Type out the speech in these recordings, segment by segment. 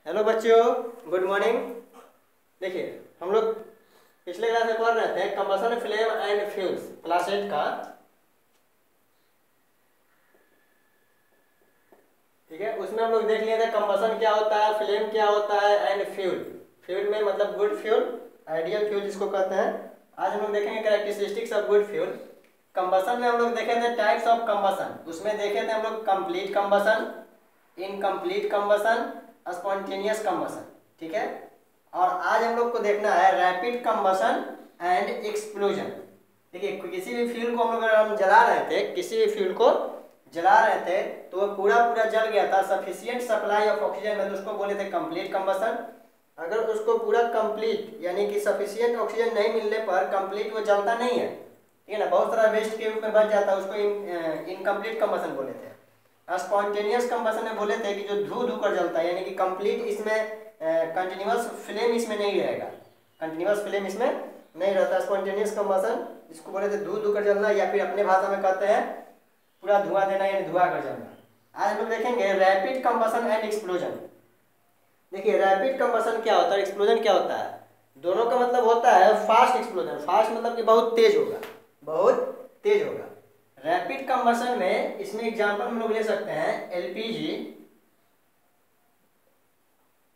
Hello बच्चों, good morning. देखिए, हम लोग पिछले क्लास में पढ़ रहे थे combustion flame and fuels, class 8 का। ठीक है, उसमें हम लोग देख लिए थे कंबशन क्या होता है, फ्लेम क्या होता है एंड फ्यूल। फ्यूल में मतलब गुड फ्यूल, आइडियल फ्यूल जिसको कहते हैं। आज हम लोग देखेंगे characteristics of good fuel. Combustion में हम लोग देखे थे टाइप्स ऑफ कंबशन। उसमें देखे थे हम लोग complete combustion, incomplete combustion, spontaneous combustion. ठीक है, और आज हम लोग को देखना है रैपिड कंबशन एंड एक्सप्लोजन। देखिए, किसी भी फ्यूल को हम लोग अगर हम जला रहे थे, किसी भी फ्यूल को जला रहे थे तो वो पूरा पूरा जल गया था, सफिशिएंट सप्लाई ऑफ ऑक्सीजन में, तो उसको बोले थे कंप्लीट कंबशन। अगर उसको पूरा कंप्लीट यानी कि सफिशिएंट ऑक्सीजन नहीं मिलने पर कंप्लीट वो जलता नहीं है, ठीक है ना, बहुत सारा वेस्ट के रूप में बच जाता है, उसको इनकम्प्लीट कंबशन बोले थे। स्पॉन्टेनियस कंबशन में बोले थे कि जो धू धू कर जलता है, यानी कि कंप्लीट इसमें कंटिन्यूअस फ्लेम इसमें नहीं रहेगा, कंटिन्यूअस फ्लेम इसमें नहीं रहता। स्पॉन्टेनियस कंबशन जिसको बोले थे धू धू कर जलना, या फिर अपने भाषा में कहते हैं पूरा धुआं देना यानी धुआं कर जलना। आज हम लोग देखेंगे रैपिड कंबशन एंड एक्सप्लोजन। देखिए, रैपिड कंबशन क्या होता है, एक्सप्लोजन क्या होता है। दोनों का मतलब होता है फास्ट एक्सप्लोजन। फास्ट मतलब कि बहुत तेज होगा, बहुत तेज होगा। रैपिड कंबशन में इसमें एग्जांपल हम लोग ले सकते हैं एलपीजी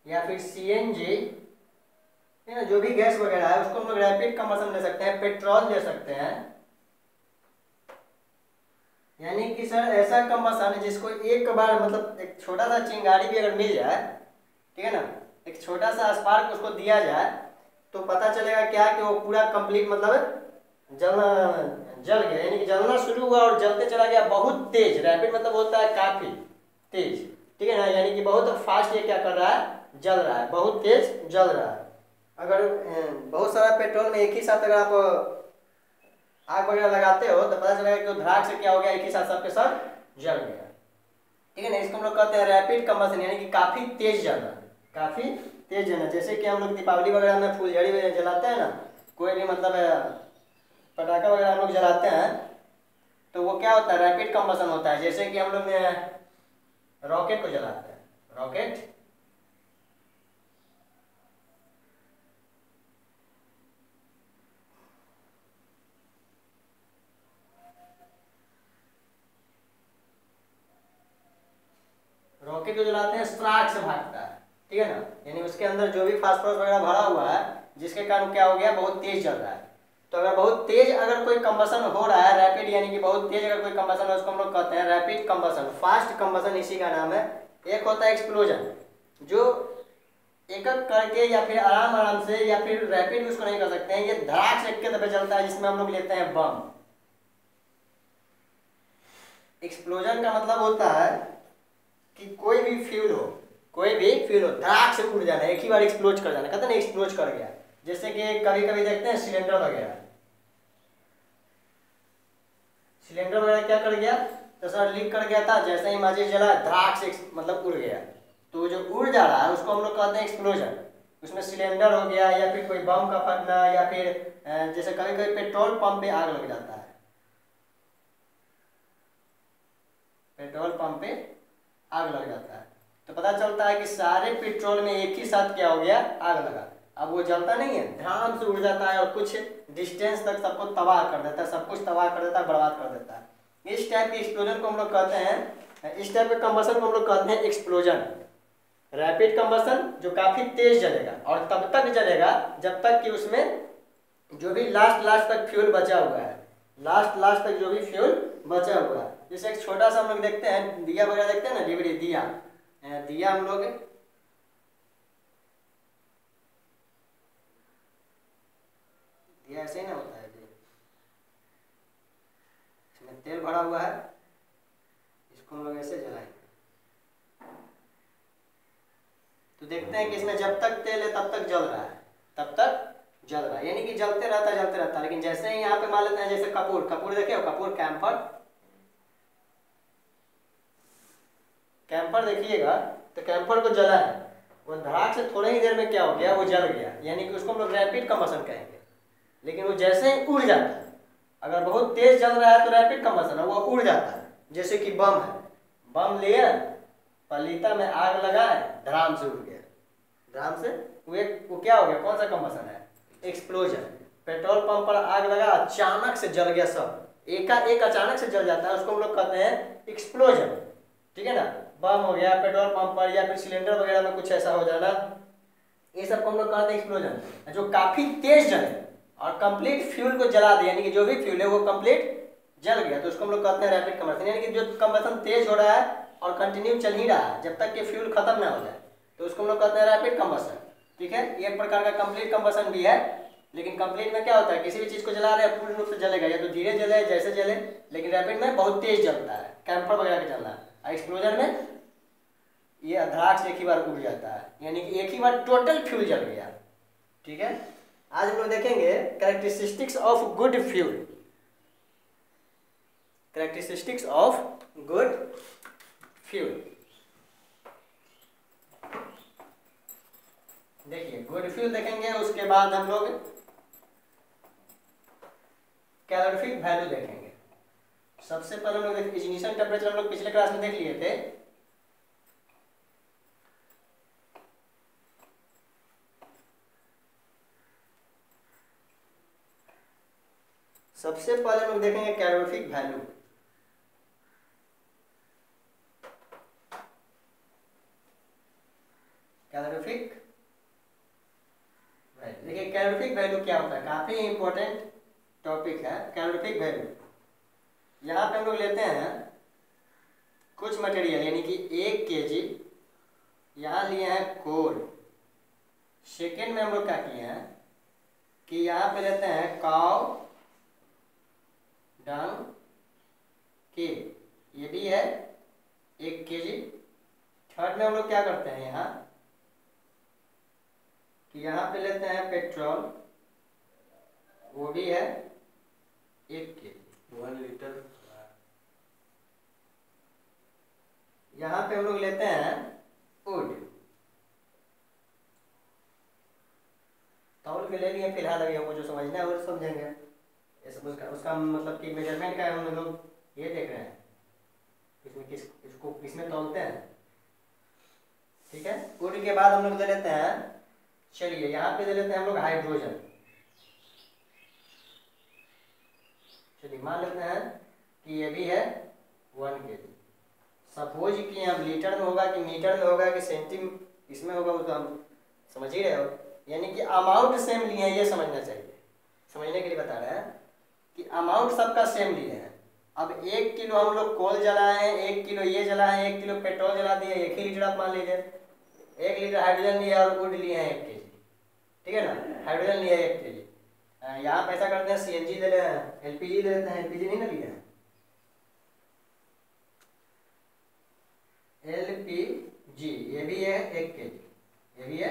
या फिर सीएनजी, है ना, जो भी गैस वगैरह है उसको हम लोग रैपिड कंबशन ले सकते हैं। पेट्रोल ले सकते हैं, यानी कि सर ऐसा कंबशन जिसको एक बार मतलब एक छोटा सा चिंगारी भी अगर मिल जाए, ठीक है ना, एक छोटा सा स्पार्क उसको दिया जाए तो पता चलेगा क्या कि वो पूरा कंप्लीट मतलब जल गया, यानी कि जलना शुरू हुआ और जलते चला गया बहुत तेज। रैपिड मतलब होता है काफी तेज, ठीक है ना, यानी कि बहुत फास्ट ये क्या कर रहा है, जल रहा है, बहुत तेज जल रहा है। अगर बहुत सारा पेट्रोल में एक ही साथ अगर आप आग वगैरह लगाते हो तो पता चलेगा कि धड़ाक से क्या हो गया, एक ही साथ सबके साथ जल गया, ठीक है ना। इसको हम लोग कहते हैं रैपिड कंबशन, यानी कि काफी तेज जलना, काफी तेज जलना। जैसे कि हम लोग दीपावली वगैरह में फुलझड़ी वगैरह जलाते हैं ना, कोई भी मतलब पटाखा वगैरह हम लोग जलाते हैं तो वो क्या होता है, रैपिड कंबशन होता है। जैसे कि हम लोग रॉकेट को जलाते हैं, रॉकेट रॉकेट को जलाते हैं, स्पार्क से भागता है, ठीक है ना, यानी उसके अंदर जो भी फास्फोरस वगैरह भरा हुआ है जिसके कारण क्या हो गया, बहुत तेज जल रहा है। तो अगर बहुत तेज अगर कोई कंबशन हो रहा है, रैपिड यानी कि बहुत तेज अगर कोई कंबशन है, उसको हम लोग कहते हैं रैपिड कंबशन। फास्ट कंबशन इसी का नाम है। एक होता है एक्सप्लोजन, जो एक एक करके या फिर आराम आराम से, या फिर रैपिड उसको नहीं कर सकते हैं, ये धड़ाक से एक के दफे चलता है, जिसमें हम लोग लेते हैं बम। एक्सप्लोजन का मतलब होता है कि कोई भी फ्यूल हो, कोई भी फ्यूल हो, धड़ाक से उड़ जाना, एक ही बार एक्सप्लोज कर जाना, कहते हैं ना एक्सप्लोज कर गया। जैसे कि कभी कभी देखते हैं सिलेंडर वगैरह, सिलेंडर वगैरह क्या कर गया, तो सर लीक कर गया था, जैसे ही माचिस जला धड़ाक से मतलब उड़ गया। तो जो उड़ जा रहा है उसको हम लोग कहते हैं एक्सप्लोजन। उसमें सिलेंडर हो गया या फिर कोई बम का फटना, या फिर जैसे कभी कभी पेट्रोल पंप पे आग लग जाता है, पेट्रोल पंप पे आग लग जाता है तो पता चलता है कि सारे पेट्रोल में एक ही साथ क्या हो गया, आग लगा। अब वो जलता नहीं है, ध्यान से उड़ जाता है और कुछ डिस्टेंस तक सबको तबाह कर देता है, सब कुछ तबाह कर देता है, बर्बाद कर देता है। इस टाइप के एक्सप्लोजन को हम लोग कहते हैं, इस टाइप के कंबशन को हम लोग कहते हैं एक्सप्लोजन। रैपिड कंबशन जो काफी तेज जलेगा और तब तक जलेगा जब तक कि उसमें जो भी लास्ट तक फ्यूल बचा हुआ है, लास्ट तक जो भी फ्यूल बचा हुआ है। जैसे एक छोटा सा हम लोग देखते हैं दिया वगैरह, देखते हैं ना डिबरी दिया, दिया हम लोग दिया ऐसे ही ना होता है, इसमें तेल भरा हुआ है, इसको हम लोग ऐसे जलाएंगे तो देखते हैं कि इसमें जब तक तेल है तब तक जल रहा है, तब तक जल रहा है, यानी कि जलते रहता है। लेकिन जैसे ही यहाँ पे मान लेते हैं जैसे कपूर, कपूर देखे हो, कपूर कैंपर, कैंपर देखिएगा तो कैंपर को जला है, वो धड़ाक से थोड़ी ही देर में क्या हो गया, वो जल गया, यानी कि उसको हम लोग रैपिड कंबशन कहेंगे। लेकिन वो जैसे ही उड़ जाता है, अगर बहुत तेज जल रहा है तो रैपिड कंबशन है, वो उड़ जाता है। जैसे कि बम है, बम लिए पलीता में आग लगाए, धड़ाम से उड़ गया, ध्यान से, वो क्या हो गया, कौन सा कंबसन है, एक्सप्लोजन। पेट्रोल पंप पर आग लगा, अचानक से जल गया सब, एक अचानक से जल जाता है, उसको हम लोग कहते हैं एक्सप्लोजन। ठीक है ना, बम हो गया पेट्रोल पंप पर, या फिर सिलेंडर वगैरह में कुछ ऐसा हो जाना, ये सब को हम लोग कहते हैं एक्सप्लोजन। जो काफी तेज जले और कंप्लीट फ्यूल को जला दे, यानी कि जो भी फ्यूल है वो कंप्लीट जल गया, तो उसको हम लोग कहते हैं रैपिड कंबसन। यानी कि जो कंबसन तेज हो रहा है और कंटिन्यू चल ही रहा है जब तक कि फ्यूल खत्म ना हो जाए, तो उसको हम लोग कहते हैं रैपिड कंबसन। ठीक है, एक प्रकार का कंप्लीट कंबसन भी है, लेकिन कंप्लीट में क्या होता है, किसी भी चीज को जला रहे हैं पूर्ण रूप से जलेगा, या तो धीरे जले जैसे जले, लेकिन रैपिड में बहुत तेज जलता है, कैंपर वगैरह का जलना। एक्सप्लोजन में ये अधड़ाक से एक ही बार उड़ जाता है, यानी कि एक ही बार टोटल फ्यूल जल गया। ठीक है, आज हम लोग देखेंगे characteristics of good fuel. Characteristics of good fuel. देखिए गुड फ्यूल देखेंगे, उसके बाद हम लोग कैलोरीफिक वैल्यू देखेंगे। सबसे पहले हम लोग इग्निशन टेम्परेचर हम लोग पिछले क्लास में देख लिए थे। सबसे पहले हम लोग देखेंगे कैलोरीफिक वैल्यू। कैलोरीफिक वैल्यू, देखिए कैलोरीफिक वैल्यू क्या होता है, काफी इंपॉर्टेंट टॉपिक है कैलोरीफिक वैल्यू। यहाँ पे हम लोग लेते हैं कुछ मटेरियल, यानी कि 1 kg, यहाँ लिए हैं कोल। सेकेंड में हम लोग क्या किए हैं कि यहाँ पे लेते हैं काउ डंग के, ये भी है 1 kg। थर्ड में हम लोग क्या करते हैं यहाँ कि यहाँ पे लेते हैं पेट्रोल, वो भी है 1 kg, 1 लीटर। यहाँ पे हम लोग लेते हैं वुड, तौल के ले लिए फिलहाल, अभी हमको जो समझना है वो समझेंगे। उसका मतलब कि मेजरमेंट का हम लोग ये देख रहे हैं, इसमें इसको किसमें तौलते हैं। ठीक है, वुड के बाद हम लोग ले लेते हैं, चलिए यहाँ पे ले लेते हैं हम लोग हाइड्रोजन। चलिए मान लेते हैं कि ये भी है 1 kg। सपोज कि अब लीटर में होगा कि मीटर में होगा कि इसमें होगा, वो तो हम समझ ही रहे हो, यानी कि अमाउंट सेम लिए हैं, ये समझना चाहिए। समझने के लिए बता रहे हैं कि अमाउंट सबका सेम लिए हैं। अब 1 किलो हम लोग कोल जलाए हैं, 1 किलो ये जलाए हैं, 1 किलो पेट्रोल जला दिए, 1 ही लीटर आप मान लीजिए। 1 लीटर हाइड्रोजन लिया और वुड लिए हैं 1 kg। ठीक है ना, हाइड्रोजन लिया है 1 kg। यहाँ पे ऐसा करते हैं CNG ले लेते हैं, LPG ले लेते हैं, LPG नहीं ना लिया है, LPG, ये भी है 1 kg, ये भी है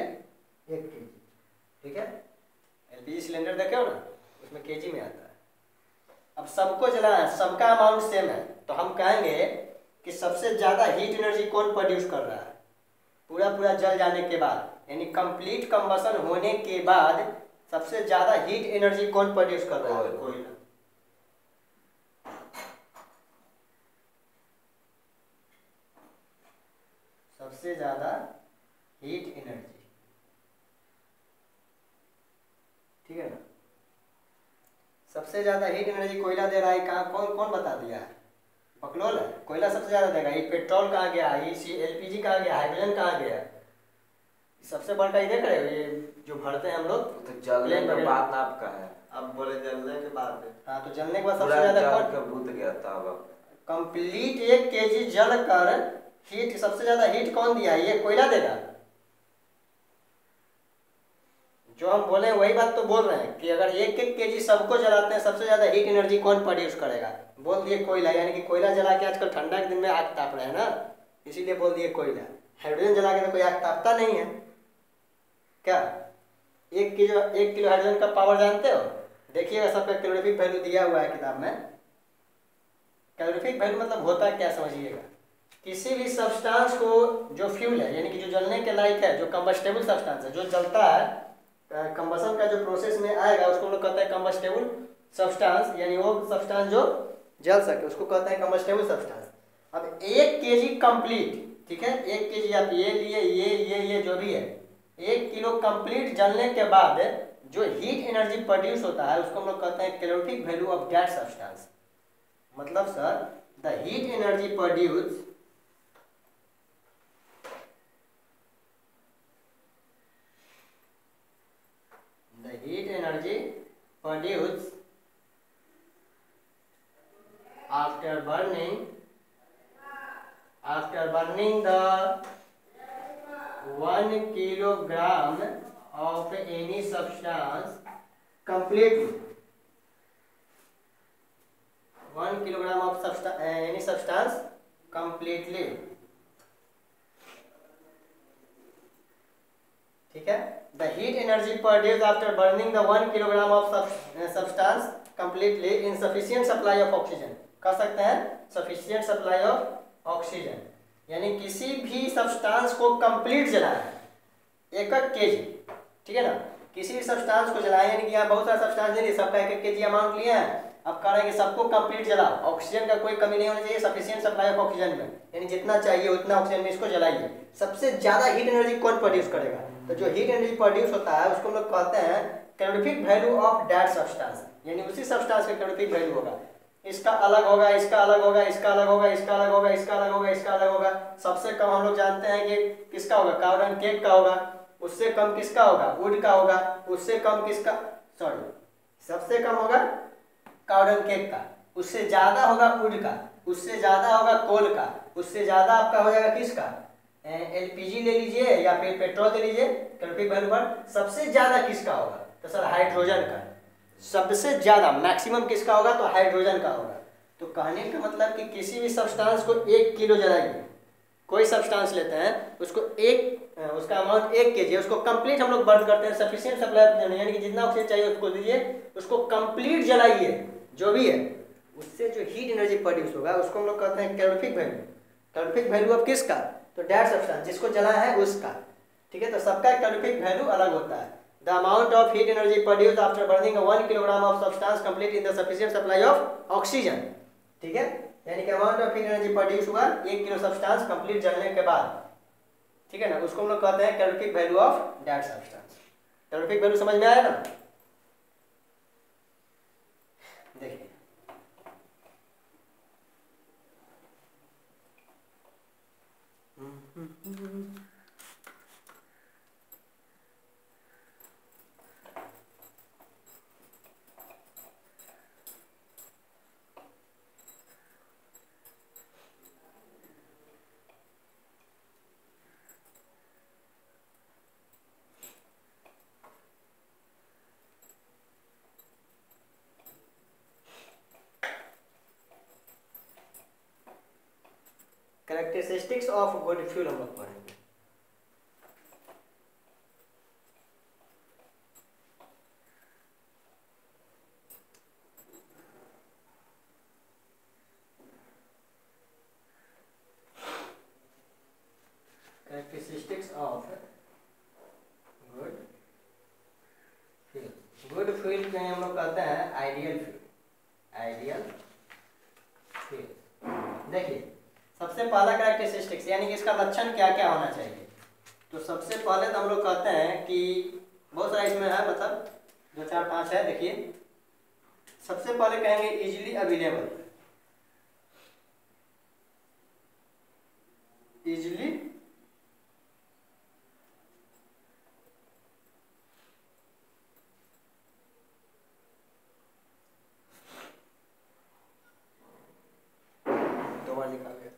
1 kg। ठीक है, LPG सिलेंडर देखे हो ना, उसमें kg में आता है। अब सबको जलाना है, सबका अमाउंट सेम है, तो हम कहेंगे कि सबसे ज्यादा हीट एनर्जी कौन प्रोड्यूस कर रहा है पूरा जल जाने के बाद, यानी कंप्लीट कंबसन होने के बाद सबसे ज्यादा हीट एनर्जी कौन प्रोड्यूस कर रहा है, कोयला। सबसे ज्यादा हीट एनर्जी, ठीक है ना, सबसे ज्यादा हीट एनर्जी कोयला दे रहा है। कहाँ, कौन कौन बता दिया है, बकलोल है, कोयला सबसे ज्यादा देगा। ये पेट्रोल कहाँ गया, ये LPG कहाँ गया, हाइड्रोजन कहाँ गया, सबसे बड़का ये देख रहे हो, ये जो भरते हैं हम लोग, तो जलने के बाद आपका है, अब बोले जलने के बाद। हाँ, तो जलने के बाद सबसे ज्यादा कौन भूत गया था। कंप्लीट 1 kg जल कर हीट, सबसे ज्यादा हीट कौन दिया, ये कोयला देगा। जो हम बोले वही बात तो बोल रहे हैं कि अगर 1-1 kg सबको जलाते हैं, सबसे ज्यादा हीट एनर्जी कौन प्रोड्यूस करेगा, बोल दिए कोयला। यानी कि कोयला जला के आजकल ठंडा के दिन में आग ताप रहे हैं ना, इसीलिए बोल दिए कोयला। हाइड्रोजन जला के तो कोई आग तापता नहीं है क्या। 1 किलो हाइड्रोजन का पावर जानते हो, देखिएगा सबका कैलोरीफिक वैल्यू दिया हुआ है किताब में। कैलोरीफिक वैल्यू मतलब होता क्या, समझिएगा। किसी भी सब्सटेंस को जो फ्यूल है, यानी कि जो जलने के लायक है, जो कंबस्टेबल सब्सटेंस है, जो जलता है, कंबसन का जो प्रोसेस में आएगा, उसको हम लोग कहते हैं कंबस्टेबल सब्सटेंस, यानी वो सब्सटेंस जो जल सके उसको कहते हैं कंबस्टेबल सब्सटेंस। अब 1 kg कंप्लीट, ठीक है, 1 kg आप ये लिए, ये जो भी है, 1 किलो कंप्लीट जलने के बाद जो हीट एनर्जी प्रोड्यूस होता है उसको हम लोग कहते हैं calorific value of that substance. मतलब sir the heat energy produce after burning the 1 kilogram of any substance completely, 1 kilogram of any substance completely, ठीक है। The heat energy produced after burning the 1 kilogram of substance completely in sufficient supply of oxygen, कह सकते हैं sufficient supply of oxygen, यानी किसी भी substance को complete जलाना है 1 kg, ठीक है ना। किसी भी सब्सटेंस को जलाया, यानी कि यहाँ बहुत सारा सब्सटेंस ले लिए, सबका 1 kg अमाउंट लिया है, अब कह रहे हैं कि सबको कंप्लीट जलाओ, ऑक्सीजन का कोई कमी नहीं होनी चाहिए, सफिशिएंट सप्लाई ऑफ ऑक्सीजन में, यानी जितना चाहिए उतना ऑक्सीजन में इसको जलाइए। सबसे ज्यादा हीट एनर्जी कौन प्रोड्यूस करेगा, तो जो हीट एनर्जी प्रोड्यूस होता है उसको हम लोग कहते हैं calorific value of that substance, यानी उसी सब्सटेंस का कैलोरीफिक वैल्यू होगा। इसका अलग होगा, इसका अलग होगा, इसका अलग होगा, इसका अलग होगा, इसका अलग होगा, इसका अलग होगा। सबसे कम हम लोग जानते हैं कि किसका होगा, कार्बन केक का होगा। उससे कम किसका होगा, वुड का होगा। उससे कम किसका, सबसे कम होगा कार्बन केक का, उससे ज्यादा होगा वुड का, उससे ज्यादा होगा कोल का, उससे ज्यादा आपका हो जाएगा किसका, एलपीजी ले लीजिए या फिर पेट्रोल ले लीजिए कैलोरीफिक वैल्यू पर। सबसे ज्यादा किसका होगा, तो सर हाइड्रोजन का। सबसे ज्यादा मैक्सिमम किसका होगा, तो हाइड्रोजन का होगा। तो कहने का मतलब कि किसी भी सब्सटेंस को 1 किलो जलाइए, कोई सब्सटेंस लेते हैं उसको उसका अमाउंट 1 kg है, उसको कंप्लीट हम लोग बर्न करते हैं सफिशिएंट सप्लाई, यानी कि जितना ऑक्सीजन चाहिए उसको दीजिए, उसको कंप्लीट जलाइए जो भी है, उससे जो हीट एनर्जी प्रोड्यूस होगा उसको हम लोग कहते हैं calorific value. Calorific value of किसका, तो दैट सब्सटेंस जिसको जला है उसका, ठीक है। तो सबका कैलोरीफिक वैल्यू अलग होता है। The amount of heat energy produced after burning 1 kilogram of substance complete in the sufficient supply of oxygen, ठीक है। यानी कि amount of heat energy produce हुआ 1 किलो सब्सटेंस कंप्लीट जलने के बाद, ठीक है ना, उसको हम लोग कहते हैं calorific value of that substance. Calorific value समझ में आया ना। देखिए कैरेक्टरिस्टिक्स ऑफ गुड फ्यूल हम लोग पढ़ेंगे। Characteristics of good fuel. Good fuel के हम लोग कहते हैं आइडियल फ्यूल। आइडियल फ्यूल देखिए सबसे पहला कैरेक्टरिस्टिक्स यानी कि इसका लक्षण क्या क्या होना चाहिए। तो सबसे पहले तो हम लोग कहते हैं कि बहुत सारा इसमें है, मतलब 2 4 5 है। देखिए सबसे पहले कहेंगे इजीली अवेलेबल। इजीली दो बार लिखा गया।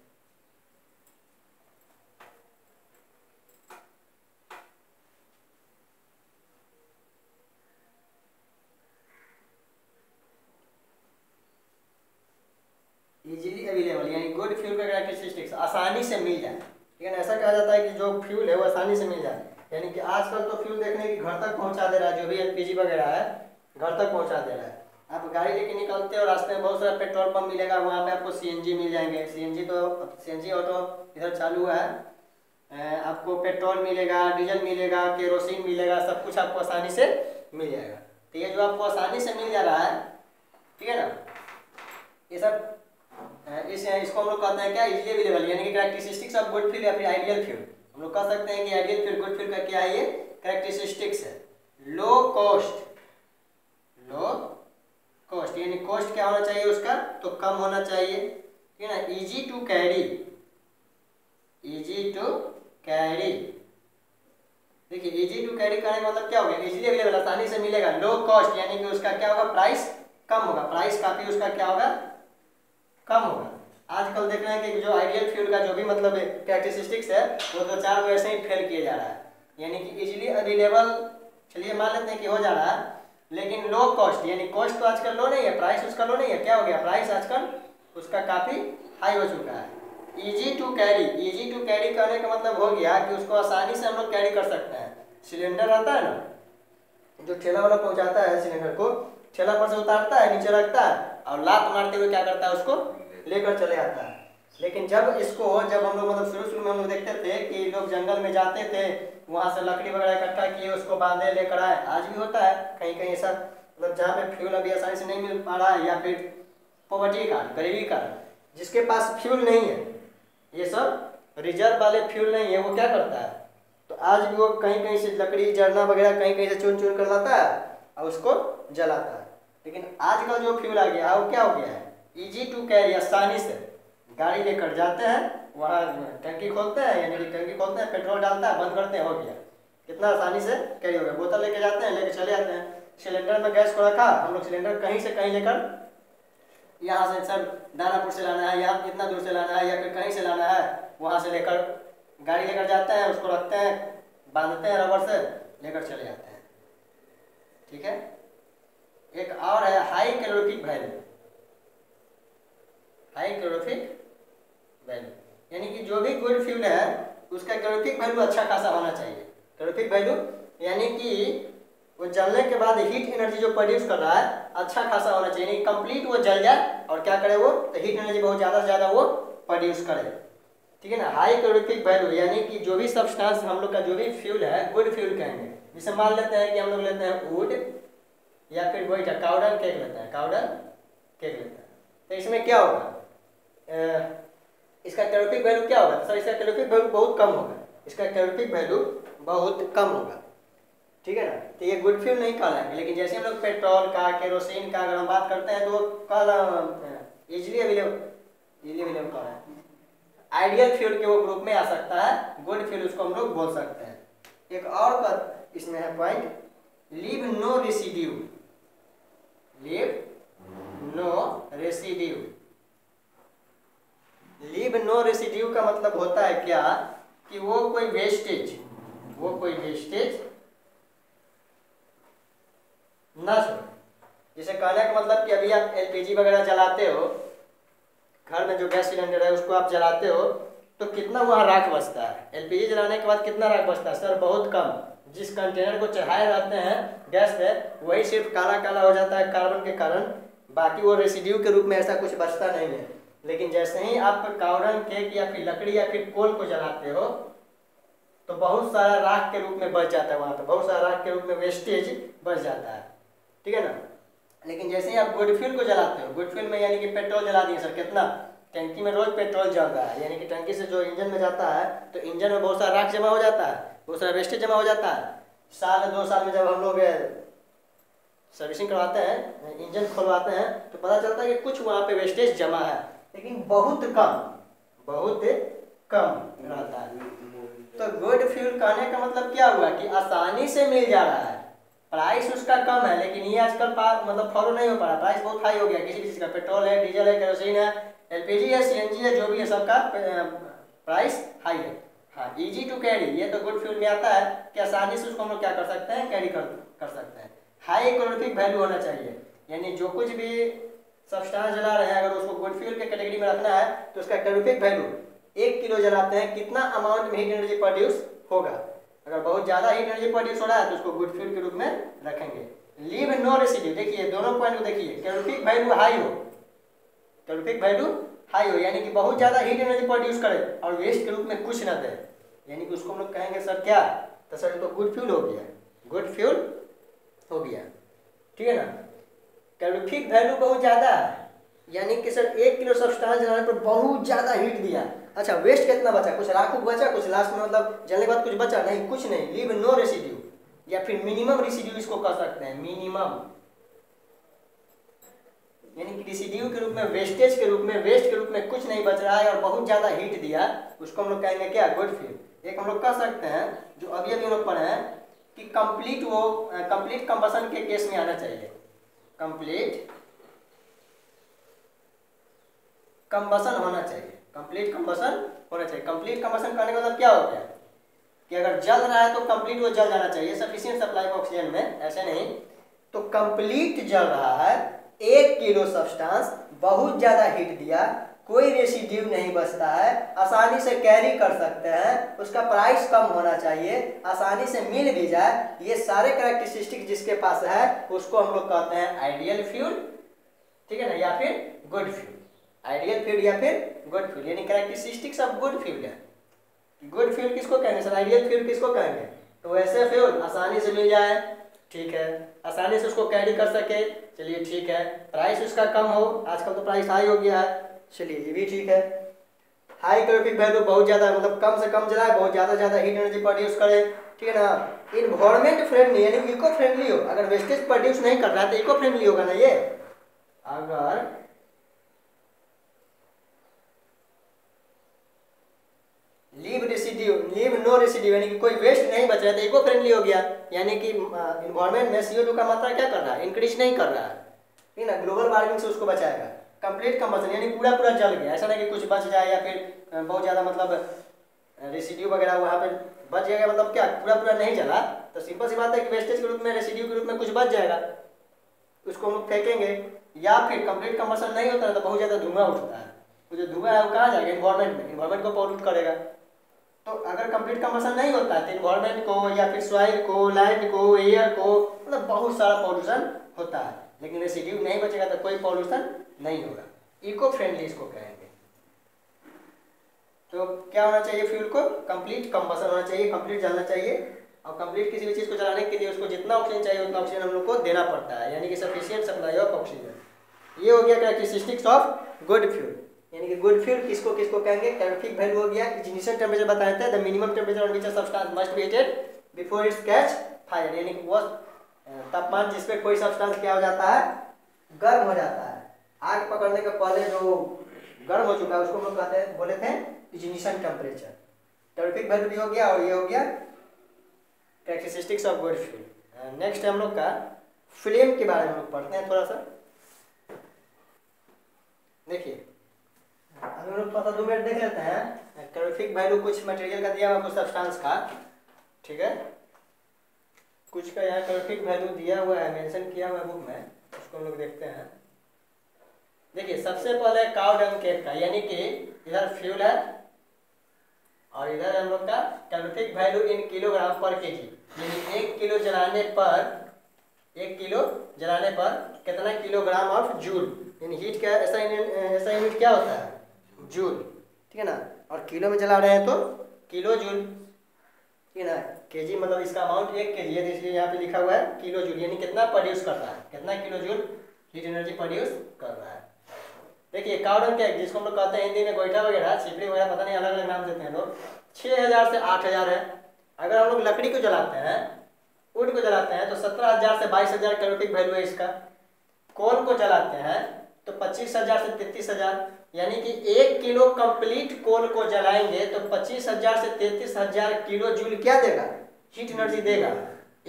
इजीली अवेलेबल यानी गुड फ्यूल का कैरेक्टरिस्टिक्स आसानी से मिल जाए, ठीक है ना। ऐसा कहा जाता है कि जो फ्यूल है वो आसानी से मिल जाए, यानी कि आजकल तो फ्यूल देखने की घर तक पहुंचा दे रहा है, जो भी एलपीजी वगैरह है घर तक पहुंचा दे रहा है। आप गाड़ी लेके निकलते हो, रास्ते में बहुत सारा पेट्रोल पंप मिलेगा, वहाँ पे आपको सीएनजी मिल जाएंगे। सीएनजी ऑटो इधर चालू है, आपको पेट्रोल मिलेगा, डीजल मिलेगा, केरोसिन मिलेगा, सब कुछ आपको आसानी से मिल जाएगा। तो ये जो आपको आसानी से मिल जा रहा है, ठीक है ना, ये सब इसको हम लोग कहते हैं क्या, इजीली अवेलेबल यानी कि कैरेक्टरिस्टिक्स ऑफ गुड फ्यूल या फिर आइडियल फ्यूल। हम लोग कह सकते हैं कि आइडियल फ्यूल गुड फ्यूल का क्या है, ये कैरेक्टरिस्टिक्स है। लो कॉस्ट, लो कॉस्ट यानी कॉस्ट क्या होना चाहिए उसका, तो कम होना चाहिए, ठीक है ना। Easy to carry, easy to carry, देखिए इजी टू कैरी करने का मतलब क्या हो गया, इजीली अवेलेबल, आसानी से मिलेगा। लो कॉस्ट यानी कि उसका क्या होगा, प्राइस कम होगा, प्राइस काफी उसका क्या होगा, कम होगा। आजकल देख रहे हैं कि जो आइडियल फ्यूल का जो भी मतलब कैरेक्टरिस्टिक्स है वो तो 4 वैसे ही फेल किए जा रहा है, यानी कि इजीली अवेलेबल, चलिए मान लेते हैं कि हो जा रहा है, लेकिन लो कॉस्ट यानी कॉस्ट तो आजकल लो नहीं है, प्राइस उसका लो नहीं है, क्या हो गया, प्राइस आजकल उसका काफी हाई हो चुका है। Easy to carry, easy to carry करने का मतलब हो गया कि उसको आसानी से हम लोग कैरी कर सकते हैं। सिलेंडर आता है ना, जो ठेला वाला पहुंचाता है सिलेंडर को, ठेला पर से उतारता है, नीचे रखता है और लात मारते हुए क्या करता है, उसको लेकर चले आता है। लेकिन जब हम लोग मतलब शुरू में हम लोग देखते थे कि लोग जंगल में जाते थे, वहां से लकड़ी वगैरह इकट्ठा किए, उसको बांधे लेकर आए, आज भी होता है कहीं कहीं ऐसा, मतलब जहाँ पे फ्यूल अभी आसानी से नहीं मिल पा रहा है, या फिर पॉवर्टी का, गरीबी का, जिसके पास फ्यूल नहीं है, ये सब रिजर्व वाले फ्यूल नहीं है, वो क्या करता है, तो आज भी वो कहीं कहीं से लकड़ी जरना वगैरह कहीं कहीं से चुन चुन कर लाता है और उसको जलाता है। लेकिन आजकल जो फ्यूल आ गया है वो क्या हो गया है, इजी टू कैरी, आसानी से गाड़ी लेकर जाते हैं, वहाँ टंकी खोलते हैं, यानी कि टंकी खोलते हैं, पेट्रोल डालता है, बंद करते हैं, हो गया, कितना आसानी से कैरी हो गया। बोतल लेके जाते हैं, लेके चले आते हैं। सिलेंडर में गैस को रखा, हम लोग सिलेंडर कहीं से कहीं लेकर, यहाँ से सर दानापुर से लाना है, यहाँ इतना दूर से लाना है, या फिर कहीं से लाना है, वहाँ से लेकर गाड़ी लेकर जाते हैं, उसको रखते हैं, बांधते हैं रबर से, लेकर चले जाते हैं, ठीक है। एक और है high calorific value, high calorific value यानी कि जो भी गुड फ्यूल है उसका कैलोरीफिक वैल्यू अच्छा खासा होना चाहिए। कैलोरीफिक वैल्यू यानी कि वो जलने के बाद हीट एनर्जी जो प्रोड्यूस कर रहा है अच्छा खासा होना चाहिए, यानी कंप्लीट वो जल जाए और क्या करे वो, तो हीट एनर्जी बहुत ज़्यादा से ज़्यादा वो प्रोड्यूस करे, ठीक है ना। हाई कैलोरीफिक वैल्यू यानी कि जो भी सब्सटेंस हम लोग का जो भी फ्यूल है गुड फ्यूल कहेंगे। जैसे मान लेते हैं कि हम लोग लेते हैं वुड या फिर वही काउडन केक लेते हैं, काउडन केक लेते हैं, तो इसमें क्या होगा, इसका कैलोरीफिक वैल्यू क्या होगा, सर इसका कैलोरीफिक वैल्यू बहुत कम होगा, इसका कैलोरीफिक वैल्यू बहुत कम होगा, ठीक है ना। तो ये गुड फ्यूल नहीं कहलाएंगे। लेकिन जैसे हम लोग पेट्रोल का, केरोसिन का अगर हम बात करते हैं तो इजीली अवेलेबल कह रहे हैं, आइडियल फ्यूल के वो ग्रुप में आ सकता है, गुड फ्यूल उसको हम लोग बोल सकते हैं। एक और बात इसमें है point, leave no residue, leave no residue, leave no residue का मतलब होता है क्या, कि वो कोई वेस्टेज ना छोड़े। जैसे कहने का मतलब कि अभी आप एलपीजी वगैरह जलाते हो, घर में जो गैस सिलेंडर है उसको आप जलाते हो, तो कितना वहाँ राख बचता है, एलपीजी जलाने के बाद कितना राख बचता है, सर बहुत कम। जिस कंटेनर को चढ़ाए रहते हैं गैस पे वही सिर्फ काला काला हो जाता है कार्बन के कारण, बाकी वो रेसिड्यू के रूप में ऐसा कुछ बचता नहीं है। लेकिन जैसे ही आप काउडन केक या फिर लकड़ी या फिर कोल को जलाते हो तो बहुत सारा राख के रूप में बच जाता है, वहाँ पे बहुत सारा राख के रूप में वेस्टेज बच जाता है, ठीक है ना। लेकिन जैसे ही आप गुड फ्यूल को जलाते हो, गुड फ्यूल में यानी कि पेट्रोल जला दिए सर, कितना टंकी में रोज पेट्रोल जल रहा है, यानी कि टंकी से जो इंजन में जाता है तो इंजन में बहुत सारा राख जमा हो जाता है, बहुत सारा वेस्टेज जमा हो जाता है। साल 2 साल में जब हम लोग सर्विसिंग करवाते हैं, इंजन खोलवाते हैं, तो पता चलता है कि कुछ वहाँ पे वेस्टेज जमा है, लेकिन बहुत कम रहता है। तो गुड फ्यूल कहने का मतलब क्या हुआ कि आसानी से मिल जा रहा है, प्राइस उसका कम है, लेकिन ये आजकल मतलब फॉलो नहीं हो पा रहा, प्राइस बहुत हाई हो गया किसी चीज़ का, पेट्रोल है, डीजल है, केरोसिन है, एलपीजी है, सीएनजी है, जो भी है सबका प्राइस हाई है। हाँ, इजी टू कैरी ये तो गुड फ्यूल में आता है कि आसानी से उसको हम लोग क्या कर सकते हैं, कैरी कर सकते हैं। हाई कैलोरीफिक वैल्यू होना चाहिए, यानी जो कुछ भी सब्सटेंस जला रहे हैं अगर उसको गुड फ्यूल के कैटेगरी में रखना है तो उसका कैलोरीफिक वैल्यू 1 किलो जलाते हैं कितना अमाउंट में हीट एनर्जी प्रोड्यूस होगा। अगर बहुत ज़्यादा हीट एनर्जी प्रोड्यूस हो रहा है तो उसको गुड फ्यूल के रूप में रखेंगे। लीव नो रेसिड्यू, देखिए दोनों पॉइंट को देखिए, कैलोरीफिक वैल्यू हाई हो, कैलोरीफिक वैल्यू हाई हो यानी कि बहुत ज़्यादा हीट एनर्जी प्रोड्यूस करे और वेस्ट के रूप में कुछ ना दे, यानी कि उसको हम लोग कहेंगे सर क्या, तो सर तो गुड फ्यूल हो गया, गुड फ्यूल हो गया, ठीक है ना। कैलोरीफिक वैल्यू बहुत ज़्यादा है, यानी कि सर 1 किलो सब्सटेंस जलाने पर बहुत ज़्यादा हीट दिया अच्छा वेस्ट कितना बचा, कुछ राख बचा, कुछ लास्ट में मतलब जलने के बाद कुछ बचा नहीं, कुछ नहीं, लीव नो रेसिड्यू या फिर मिनिमम रेसिड्यू इसको कह सकते हैं, मिनिमम, यानी कि रेसिड्यू के रूप में, वेस्टेज के रूप में, वेस्ट के रूप में कुछ नहीं बच रहा है और बहुत ज्यादा हीट दिया, उसको हम लोग कहेंगे क्या, गुड फ्यूल। एक हम लोग कह सकते हैं जो अभी अभी हम लोग पढ़े हैं कि कंप्लीट कंबशन के केस में आना चाहिए, कंप्लीट कंबशन होना चाहिए, कंप्लीट कंबशन होना चाहिए। कंप्लीट कंबशन करने का मतलब क्या हो गया कि अगर जल रहा है तो कंप्लीट वो जल जाना चाहिए, सफिशिएंट सप्लाई ऑफ ऑक्सीजन में, ऐसे नहीं। तो कंप्लीट जल रहा है, 1 किलो सब्सटेंस, बहुत ज्यादा हीट दिया, कोई रेसिड्यू नहीं बचता है, आसानी से कैरी कर सकते हैं, उसका प्राइस कम होना चाहिए, आसानी से मिल भी जाए, ये सारे कैरेक्टरिस्टिक जिसके पास है उसको हम लोग कहते हैं आइडियल फ्यूल, ठीक है ना, या फिर गुड फ्यूल। आइडियल फ्यूल या फिर गुड फ्यूल, यानी कैरेक्टरिस्टिक्स ऑफ गुड फ्यूल है। गुड फ्यूल किसको कहेंगे सर, आइडियल फ्यूल किसको कहेंगे, तो वैसे फ्यूल आसानी से मिल जाए, ठीक है, आसानी से उसको कैरी कर सके, चलिए ठीक है, प्राइस उसका कम हो, आजकल तो प्राइस हाई हो गया है, चलिए ये भी ठीक है। हाई कैलोरीफिक वैल्यू, बहुत ज़्यादा मतलब कम से कम जलाए, बहुत ज़्यादा हीट एनर्जी प्रोड्यूस करे, ठीक है ना। इन्वायरमेंट फ्रेंडली यानी इको फ्रेंडली हो, अगर वेस्टेज प्रोड्यूस नहीं कर रहा है तो इको फ्रेंडली होगा ना ये। अगर लीव नो रेसिड्यू यानी कि कोई वेस्ट नहीं बच रहा है तो इको फ्रेंडली हो गया, यानी कि इन्वायरमेंट में CO2 का मात्रा क्या कर रहा है, इंक्रीज नहीं कर रहा है, ठीक है ना, ग्लोबल वार्मिंग से उसको बचाएगा। कंप्लीट कंबशन यानी पूरा जल गया, ऐसा नहीं कि कुछ बच जाए या फिर बहुत ज़्यादा मतलब रेसिड्यू वगैरह वहाँ पे बच जाएगा, मतलब क्या पूरा नहीं जला, तो सिंपल सी बात है कि वेस्टेज के रूप में, रेसिड्यू के रूप में कुछ बच जाएगा, उसको हम लोग फेंकेंगे। या फिर कंप्लीट कंबशन नहीं होता है तो बहुत ज़्यादा धुआं उठता है, तो जो धुआं है वो कहाँ जाएगा, इन्वायरमेंट में, इन्वायरमेंट को पॉल्यूट करेगा। तो अगर कंप्लीट कंबशन नहीं होता है तो इन्वायरमेंट को या फिर सॉइल को, लैंड को, एयर को, मतलब बहुत सारा पॉल्यूशन होता है, लेकिन रेसिड्यू नहीं बचेगा तो कोई पॉल्यूशन नहीं होगा, इको फ्रेंडली इसको कहेंगे। तो क्या होना चाहिए फ्यूल को, कंप्लीट कंबशन होना चाहिए, कंप्लीट जलना चाहिए, और कंप्लीट किसी भी चीज़ को जलाने के लिए उसको जितना ऑक्सीजन चाहिए उतना ऑक्सीजन हम लोग को देना पड़ता है, यानी कि सफिशिएंट सप्लाई ऑफ ऑक्सीजन। ये हो गया कैरेक्टरिस्टिक्स ऑफ गुड फ्यूल, यानी कि गुड फ्यूल किसको किसको कहेंगे, कैलोरीफिक वैल्यू हो गया, इग्निशन टेम्परेचर बताए थे, the minimum temperature on which a substance must be heated before it's catch fire, यानी कि वो तापमान जिस पे कोई सब्सटेंस क्या हो जाता है, गर्म हो जाता है, आग पकड़ने के पहले जो गर्म हो चुका है उसको हम लोग कहते हैं, बोले थे इग्निशन टेम्परेचर। कैलोरीफिक वैल्यू भी हो गया और ये हो गया characteristics of good fuel. Next हम लोग का फ्लेम के बारे में हम लोग पढ़ते हैं थोड़ा सा। देखिए अभी हम लोग पता 2 मिनट देख लेते हैं, कैलोरीफिक वैल्यू कुछ मटेरियल का दिया हुआ, कुछ सब्सटेंस का, ठीक है, कुछ का यहाँ कैलोरीफिक वैल्यू दिया हुआ है, मेंशन किया हुआ है बुक में, उसको हम लोग देखते हैं। देखिए सबसे पहले काउ डंग केक का, यानी कि इधर फ्यूल है और इधर हम लोग का कैलोरीफिक वैल्यू इन किलोग्राम पर केजी, यानी 1 किलो जलाने पर कितना किलोग्राम ऑफ जूल, यानी हीट का ऐसा यूनिट क्या होता है, जूल, ठीक है ना, और किलो में जला रहे हैं तो किलो जूल, ठीक है ना, केजी मतलब इसका अमाउंट 1 kg है, इसलिए यहाँ पे लिखा हुआ है किलो जूल, यानी कितना प्रोड्यूस कर रहा है, कितना kilo joule heat energy produce कर रहा है। देखिए काउ डंग केक जिसको हम लोग कहते हैं हिंदी में गोईठा वगैरह, छिपड़ी वगैरह, पता नहीं अलग अलग नाम देते हैं लोग, 6000 से 8000 है। अगर हम लोग लकड़ी को जलाते हैं, वुड को जलाते हैं तो 17000 से 22000 कैलोरीफिक वैल्यू है इसका। कोल को जलाते हैं तो 25000 से 33000, यानी कि 1 किलो कंप्लीट कोल को जलाएंगे तो 25000 से 33000 किलो जूल क्या देगा, हीट एनर्जी देगा।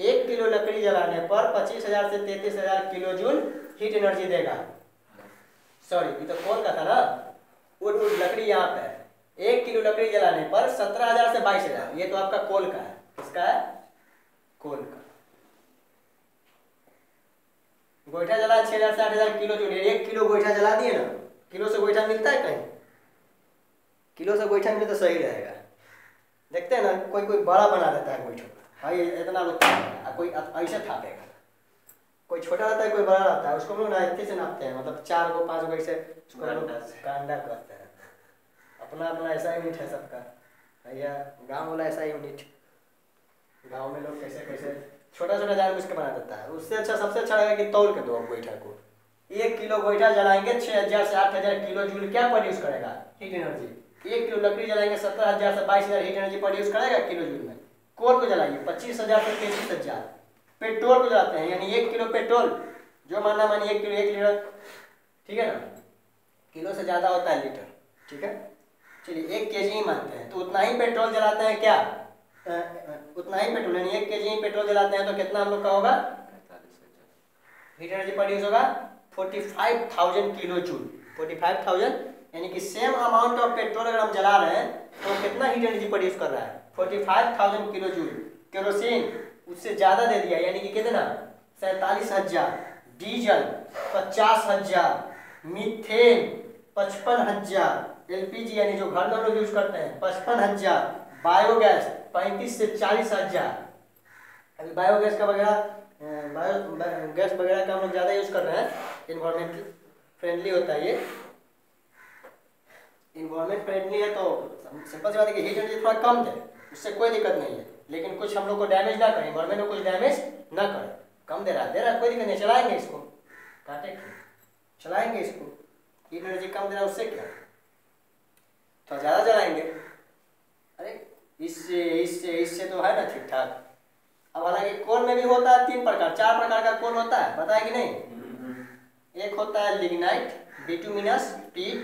1 किलो लकड़ी जलाने पर 25000 से 33000 किलो जूल हीट एनर्जी देगा। सॉरी ये तो कोल का था ना, वुड लकड़ी यहाँ पे है। 1 किलो लकड़ी जलाने पर 17000 से 22000, ये तो आपका कोल का है, इसका है कोल का। गोईठा जला 6000 से 8000 किलो जूल, 1 किलो गोईठा जला दिए ना, किलो से गोईठा मिलता है कहीं, किलो से गोईठा मिले तो सही रहेगा। देखते हैं ना कोई बड़ा बना देता है गोईठा, भाई इतना कोई ऐसे थापेगा, कोई छोटा रहता है कोई बड़ा रहता है, उसको हम लोग नाइफ्टी से नापते हैं, मतलब 4 को 5 को ऐसे उसको हम लोग कांडा कहते हैं। अपना अपना ऐसा यूनिट है सबका, भैया गाँव वाला ऐसा यूनिट, गाँव में लोग कैसे कैसे छोटा छोटा जान बुझ के बना देता है। उससे अच्छा सबसे अच्छा रहेगा कि तौल के दो हम गोईठा को। 1 किलो गोईठा जलाएंगे 6000 से 8000 किलो जूल क्या प्रोड्यूस करेगा, हीट एनर्जी। 1 किलो लकड़ी जलाएंगे 17,000 से 22,000 हीट एनर्जी प्रोड्यूस करेगा किलो जूल में। कोल को जलाइए 25,000 से 33,000। पेट्रोल को जलाते हैं यानी 1 किलो पेट्रोल जो मानना मानिए 1 किलो 1 लीटर, ठीक है ना, किलो से ज़्यादा होता है लीटर, ठीक है, चलिए 1 केजी ही मानते हैं, तो उतना ही पेट्रोल जलाते हैं क्या, उतना ही पेट्रोल यानी 1 केजी ही पेट्रोल जलाते हैं तो कितना हम लोग का होगा, हीट एनर्जी प्रोड्यूस होगा 45,000 किलो जूल। 45,000 यानी कि सेम अमाउंट ऑफ पेट्रोल अगर हम जला रहे हैं तो कितना हीट एनर्जी प्रोड्यूस कर रहा है, 45,000 किलो जूल। केरोसिन उससे ज़्यादा दे दिया यानी कि कितना 47,000, डीजल 50,000, मीथेन 55,000, एलपीजी यानी जो घर में लोग यूज करते हैं 55,000, बायोगैस 35 से 40,000। अभी बायोगैस का वगैरह बायोगैस वगैरह का हम लोग ज़्यादा यूज कर रहे हैं, इन्वायरमेंट फ्रेंडली होता है, ये इन्वायरमेंट फ्रेंडली है तो सिंपल सी बात है कि हीट एनर्जी थोड़ा कम दे, उससे कोई दिक्कत नहीं है, लेकिन कुछ हम लोग को डैमेज ना करें, इन्वायरमेंट को कुछ डैमेज ना करें। कम दे रहा है कोई दिक्कत नहीं, चलाएंगे इसको, काटे चलाएंगे इसको, हीट एनर्जी कम दे रहा है उससे क्या, थोड़ा ज़्यादा चलाएंगे। अरे इससे इससे इससे तो है ना ठीक ठाक। अब हालांकि कोल में भी होता है 3 प्रकार 4 प्रकार का कोल होता है, पता है कि नहीं। एक होता है लिग्नाइट, बिटुमिनस, पीट,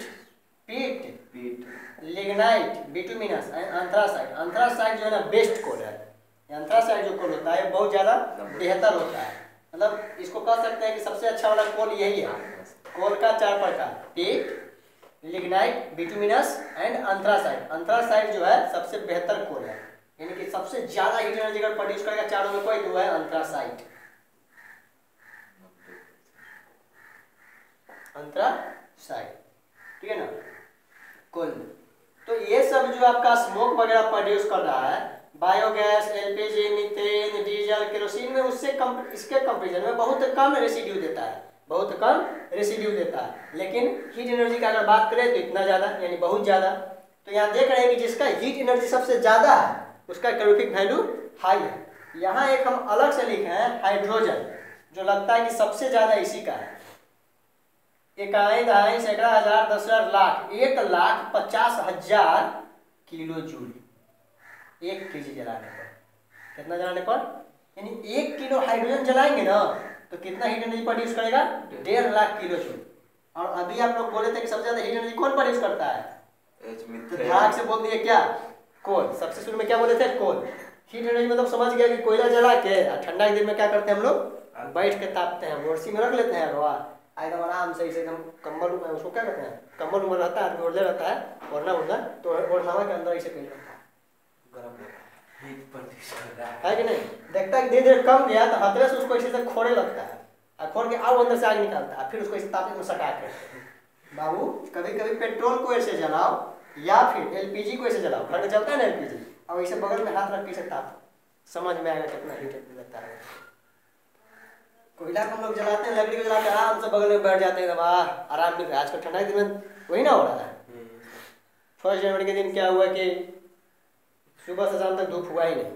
लिग्नाइट, बिटुमिनस, एंथ्रासाइट। एंथ्रासाइट जो है ना बेस्ट कोल है, एंथ्रासाइट जो कोल होता है बहुत ज़्यादा बेहतर होता है, मतलब इसको कह सकते हैं कि सबसे अच्छा वाला कोल यही है। कोल का 4 प्रकार, पीट, lignite, bituminous and anthracite. Anthracite जो है सबसे बेहतर कोल है, यानी कि सबसे ज्यादा हीट एनर्जी अगर प्रोड्यूस करेगा चारों में कोई तो है एंथ्रासाइट। ठीक है ना, कोल। तो ये सब जो आपका स्मोक वगैरह प्रोड्यूस कर रहा है, biogas, LPG, methane, diesel, kerosene में उससे इसके कंपेरिजन में बहुत कम रेसिड्यू देता है, बहुत कम रेसिड्यू देता है। लेकिन हीट एनर्जी का अगर बात करें तो इतना ज़्यादा यानी बहुत ज़्यादा। तो यहाँ देख रहे हैं कि जिसका हीट एनर्जी सबसे ज़्यादा है उसका कैलोरीफिक वैल्यू हाई है। यहाँ एक हम अलग से लिखे हैं हाइड्रोजन, जो लगता है कि सबसे ज़्यादा इसी का है। इकाई, दहाई, सैकड़ा, हजार, 10,000, लाख, 1,50,000 किलो जूल 1 केजी जलाने पर। कितना जलाने पर, यानी 1 किलो हाइड्रोजन जलाएंगे ना तो कितना हीट एनर्जी प्रोड्यूस करेगा, 1.5 लाख किलो जूल। और अभी आप लोग बोले थे कि सबसे ज्यादा हीट एनर्जी कौन प्रोड्यूस करता है, तो ध्यान से बोल दिए क्या, कोल। सबसे शुरू में क्या बोले थे, कोल। हीट एनर्जी मतलब समझ गया कि कोयला जला के ठंडा के दिन में क्या करते हैं हम लोग, बैठ के तापते हैं, बोर्सी में रख लेते हैं हवा, एकदम आराम से इसे एकदम कंबल में, उसको क्या कहते हैं, कंबल उमर रहता है, ओढ़ले रहता है, ओढ़ना तो ओढ़ना के अंदर इसे कहीं रहता है, गर्म है कि नहीं। देखता है कि धीरे धीरे कम गया तो हथले से उसको इसी से खोड़े लगता है, और खोड़ के आओ अंदर से आग निकालता है, फिर उसको इस तापे में सटा के। बाबू कभी कभी पेट्रोल को ऐसे जलाओ या फिर एलपीजी को ऐसे जलाओ, घर में जलता है ना एलपीजी, और इसे बगल में हाथ रख के इसे ताप, समझ में आएगा कितना हीट लगता है। कोयला को हम लोग जलाते हैं, लकड़ी को जलाते हैं, आराम से बगल में बैठ जाते हैं, आराम मिल रहा है। आजकल ठंडा के दिन में वही ना हो रहा है। 1 जनवरी के दिन क्या हुआ कि सुबह से शाम तक धूप हुआ ही नहीं।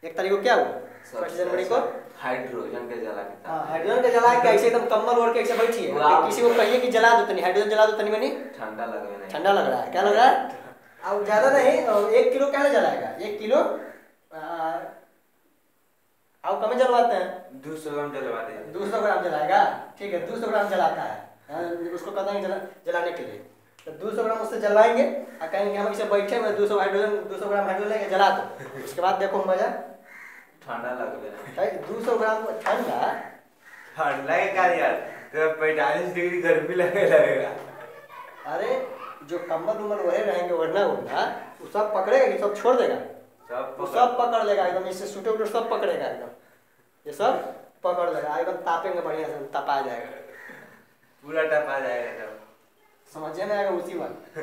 1 तारीख को क्या हुआ, 1 जनवरी को हाइड्रोजन के जला के, हाइड्रोजन के जला के ऐसे एकदम कम्बल ओढ़ के ऐसे बैठी है, किसी को कहिए कि जला दो तनी हाइड्रोजन, जला दो तनी मनी, ठंडा लग रहा है, ठंडा लग रहा है, क्या लग रहा है, अब ज्यादा नहीं 1 किलो क्या जलाएगा, 1 किलो आप कम जलवाते हैं, 200 ग्राम जलवा दे, 200 ग्राम जलाएगा, ठीक है 200 ग्राम जलाता है, उसको कहते हैं जलाने के लिए। तो 200 ग्राम उससे जलवाएंगे और कहेंगे हम इसे बैठे में 200 ग्राम हाइड्रोजन लेके जला दो, उसके बाद देखो मजा, ठंडा लग रहा है, 200 ग्राम ठंडा लगेगा यार, तो 45 डिग्री गर्मी लगेगा। अरे जो कम्बल उम्बल वही रहेंगे वरना वो सब पकड़ेगा कि सब छोड़ देगा, सब पकड़ लेगा एकदम, इससे सूटे उटे सब पकड़ेगा एकदम, ये सब पकड़ लेगा एकदम, तापेंगे बढ़िया से, तपा जाएगा, पूरा तपा जाएगा, समझे में आएगा उसी वक्त।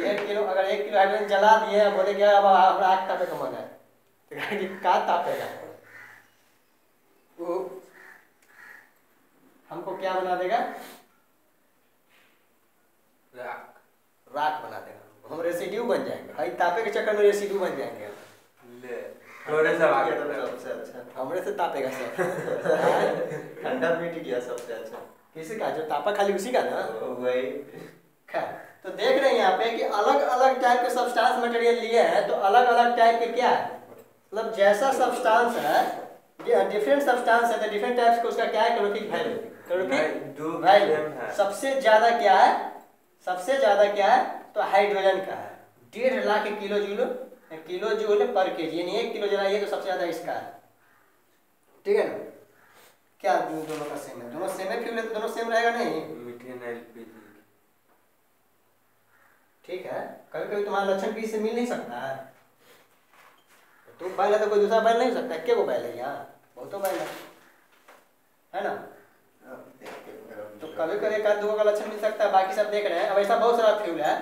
1 किलो अगर 1 किलो हाइड्रोजन जला दिए, बोले कि अब हमारा आग तापे का मन है, तो का तापेगा वो, हमको क्या बना देगा, राख बना देगा, हम रेसिड्यू बन जाएंगे, भाई तापे के चक्कर में रेसिड्यू बन जाएंगे, थोड़े से आगे सबसे अच्छा, हमरे से तापेगा सब। ठंडा मीठ गया सबसे अच्छा, किसी का जो तापा खाली उसी का ना, वही खैर। तो तो देख रहे हैं यहाँ पे कि अलग अलग टाइप के सब्सटेंस मटेरियल लिए हैं, तो अलग अलग टाइप के क्या है, मतलब जैसा सब्सटेंस है, डिफरेंट सब्सटेंस है तो डिफरेंट टाइप्स का उसका क्या है कैलोरीफिक वैल्यू, कैलोरीफिक वैल्यू। सबसे ज्यादा क्या है, सबसे ज्यादा क्या है तो हाइड्रोजन का है, 1.5 लाख किलो जूल पर केजी, यानी 1 किलो जलाइए तो सबसे ज्यादा इसका है। ठीक है ना, क्या दोनों का सेम है, दोनों सेम है फ्यूल है तो दोनों सेम रहेगा नहीं। Methane LPG. ठीक है, कभी कभी तुम्हारा लक्षण किसी से मिल नहीं सकता है, तुम बैल है तो कोई दूसरा बैल नहीं हो सकता, क्या को बैल है यहाँ, बहुत तो बैल है ना। तो कभी कभी एक आध दो का लक्षण मिल सकता है, बाकी सब देख रहे हैं। अब ऐसा बहुत सारा फ्यूल है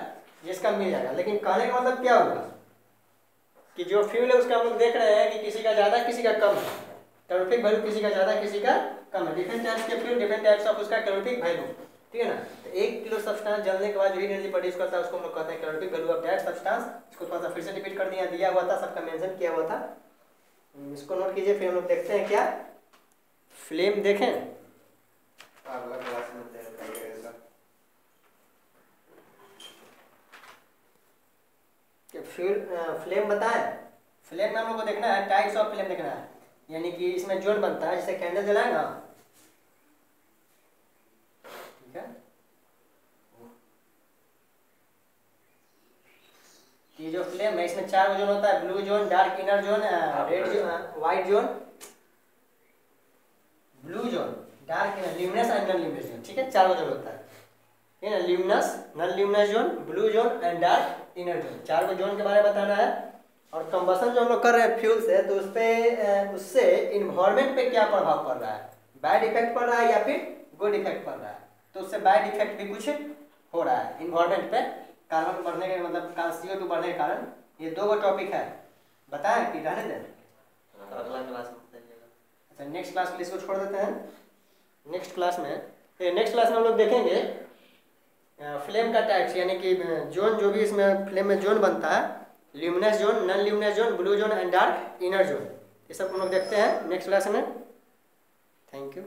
जिसका मिल जाएगा, लेकिन कहने का मतलब क्या होगा कि जो फ्यूल है उसका हम लोग देख रहे हैं कि किसी का ज्यादा किसी का कम है, कैलोरीफिक वैल्यू किसी का ज्यादा किसी का कम है। डिफरेंट टाइप्स के फ्यूल, डिफरेंट टाइप्स ऑफ उसका कैलोरीफिक वैल्यू। ठीक है ना, तो 1 किलो सब्सटेंस जलने के बाद जो एनर्जी प्रोड्यूस करता है उसको हम लोग कहते हैं calorific value of that substance. इसको थोड़ा सा फिर से रिपीट कर दिया हुआ था, सबका मेंशन किया हुआ था, इसको नोट कीजिए। फिर हम लोग देखते हैं क्या फ्लेम देखें, अगला क्लास में तैयार करेंगे। फ्लेम बताएं, फ्लेम में हम लोग को देखना है टाइप्स ऑफ फ्लेम देखना है, यानी कि इसमें जोन बनता है, जैसे कैंडल जलाए ना, ठीक है, ये जो फ्लेम है इसमें 4 जोन होता है, blue zone, dark inner zone, red zone, white zone, blue zone, dark inner, luminous and non luminous zone. ठीक है, 4 जोन होता है ना, luminous, non luminous zone, blue zone and dark inner zone, 4 zone के बारे में बताना है। और कंबसन जो हम लोग कर रहे हैं फ्यूल से, तो उससे इन्वायरमेंट पे क्या प्रभाव पड़ रहा है, बैड इफेक्ट पड़ रहा है या फिर गुड इफेक्ट पड़ रहा है। तो उससे बैड इफेक्ट भी कुछ हो रहा है इन्वायरमेंट पे, कार्बन बढ़ने के मतलब CO2 बढ़ने के कारण। ये 2 टॉपिक है, बताएं कि रहने दें, अगला क्लास में बताइएगा। अच्छा नेक्स्ट क्लास के लिए इसको छोड़ देते हैं। नेक्स्ट क्लास में हम लोग देखेंगे फ्लेम का टाइप्स, यानी कि जोन, जो भी इसमें फ्लेम में जोन बनता है, luminous zone, non luminous zone, blue zone and dark inner zone, ये सब हम लोग देखते हैं नेक्स्ट क्लास में। Thank you.